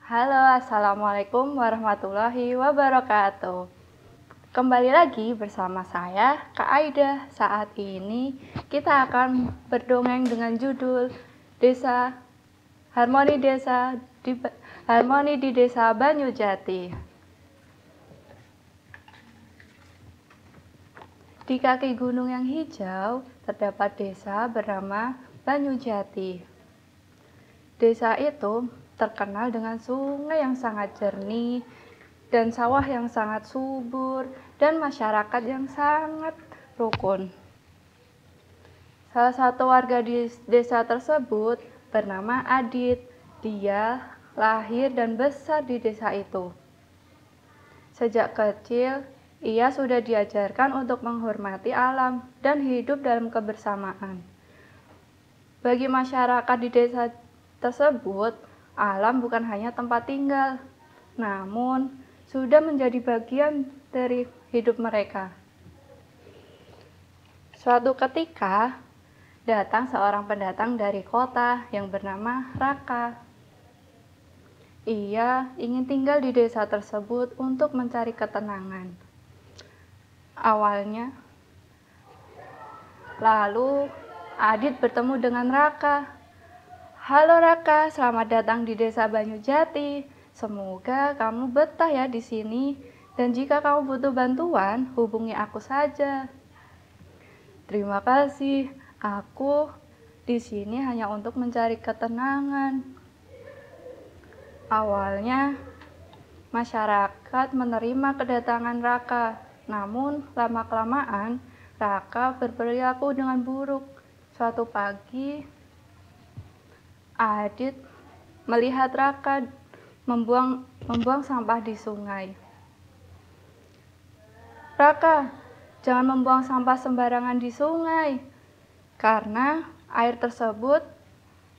Halo, Assalamualaikum warahmatullahi wabarakatuh. Kembali lagi bersama saya, Kak Aida. Saat ini kita akan berdongeng dengan judul Harmoni di Desa Banyujati. Di kaki gunung yang hijau terdapat desa bernama Banyujati. Desa itu terkenal dengan sungai yang sangat jernih dan sawah yang sangat subur dan masyarakat yang sangat rukun. Salah satu warga di desa tersebut bernama Adit. Dia lahir dan besar di desa itu. Sejak kecil, ia sudah diajarkan untuk menghormati alam dan hidup dalam kebersamaan. Bagi masyarakat di desa tersebut, alam bukan hanya tempat tinggal, namun sudah menjadi bagian dari hidup mereka. Suatu ketika, datang seorang pendatang dari kota yang bernama Raka. Ia ingin tinggal di desa tersebut untuk mencari ketenangan. Awalnya, lalu Adit bertemu dengan Raka. Halo Raka, selamat datang di Desa Banyujati. Semoga kamu betah ya di sini. Dan jika kamu butuh bantuan, hubungi aku saja. Terima kasih. Aku di sini hanya untuk mencari ketenangan. Awalnya, masyarakat menerima kedatangan Raka. Namun, lama-kelamaan, Raka berperilaku dengan buruk. Suatu pagi, Adit melihat Raka membuang sampah di sungai. Raka, jangan membuang sampah sembarangan di sungai, karena air tersebut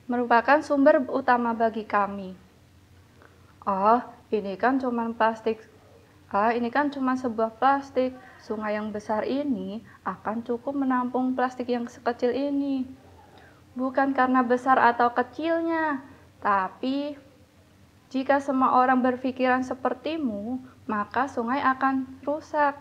merupakan sumber utama bagi kami. Oh, ini kan cuma plastik. Ini kan cuma sebuah plastik. Sungai yang besar ini akan cukup menampung plastik yang sekecil ini. Bukan karena besar atau kecilnya, tapi jika semua orang berpikiran sepertimu, maka sungai akan rusak.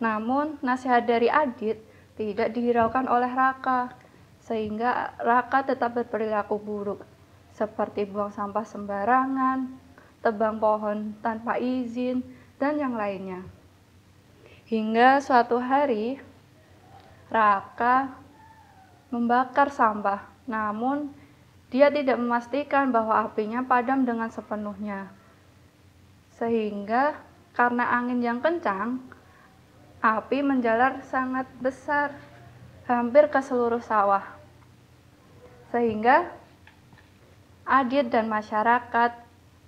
Namun, nasihat dari Adit tidak dihiraukan oleh Raka, sehingga Raka tetap berperilaku buruk, seperti buang sampah sembarangan, tebang pohon tanpa izin, dan yang lainnya. Hingga suatu hari, Raka membakar sampah, namun dia tidak memastikan bahwa apinya padam dengan sepenuhnya. Sehingga karena angin yang kencang, api menjalar sangat besar, hampir ke seluruh sawah. Sehingga Adit dan masyarakat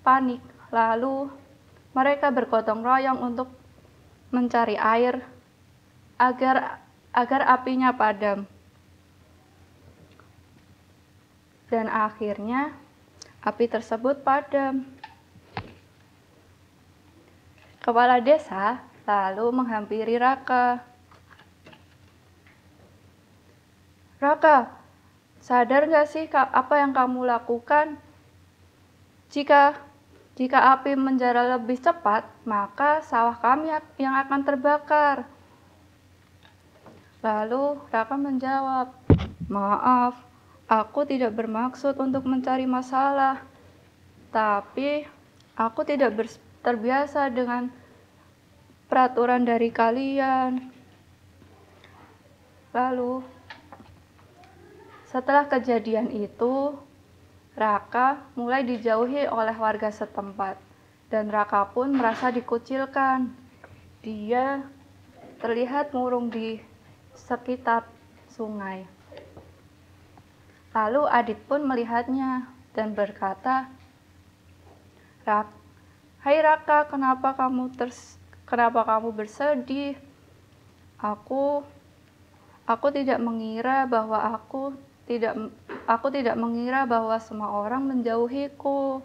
panik, lalu mereka bergotong royong untuk mencari air agar apinya padam. Dan akhirnya api tersebut padam. Kepala desa lalu menghampiri Raka. Raka, sadar gak sih apa yang kamu lakukan? Jika api menjalar lebih cepat, maka sawah kami yang akan terbakar. Lalu Raka menjawab, maaf, aku tidak bermaksud untuk mencari masalah. Tapi aku tidak terbiasa dengan peraturan dari kalian. Lalu setelah kejadian itu, Raka mulai dijauhi oleh warga setempat, dan Raka pun merasa dikucilkan. Dia terlihat murung di sekitar sungai. Lalu Adit pun melihatnya dan berkata, Hai Raka, kenapa kamu bersedih? Aku tidak mengira bahwa semua orang menjauhiku.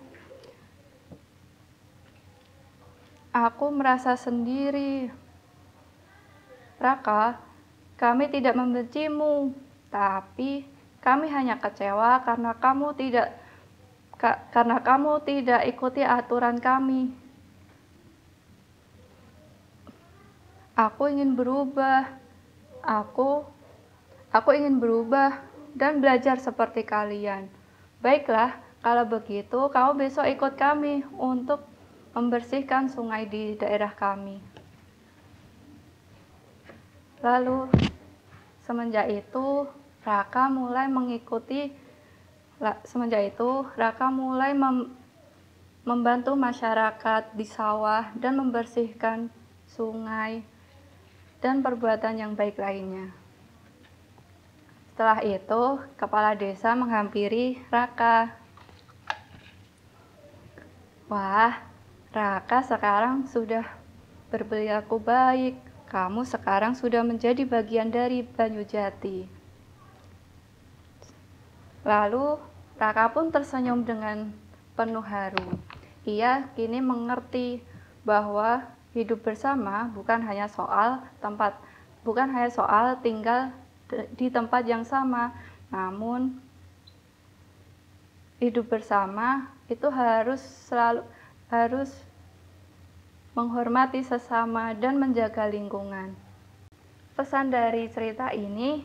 Aku merasa sendiri. Raka, kami tidak membencimu, tapi kami hanya kecewa karena karena kamu tidak ikuti aturan kami. Aku ingin berubah. Aku ingin berubah dan belajar seperti kalian. Baiklah, kalau begitu kamu besok ikut kami untuk membersihkan sungai di daerah kami. Lalu semenjak itu Raka mulai membantu masyarakat di sawah dan membersihkan sungai dan perbuatan yang baik lainnya. Setelah itu, kepala desa menghampiri Raka. Wah, Raka sekarang sudah berperilaku baik. Kamu sekarang sudah menjadi bagian dari Banyujati. Lalu Raka pun tersenyum dengan penuh haru. Ia kini mengerti bahwa hidup bersama bukan hanya soal tinggal di tempat yang sama, namun hidup bersama itu harus menghormati sesama dan menjaga lingkungan. Pesan dari cerita ini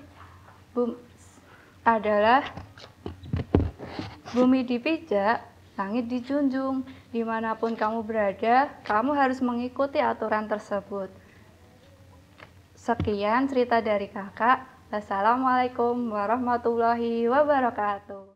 adalah bumi dipijak, langit dijunjung. Dimanapun kamu berada, kamu harus mengikuti aturan tersebut. Sekian cerita dari kakak. Assalamualaikum warahmatullahi wabarakatuh.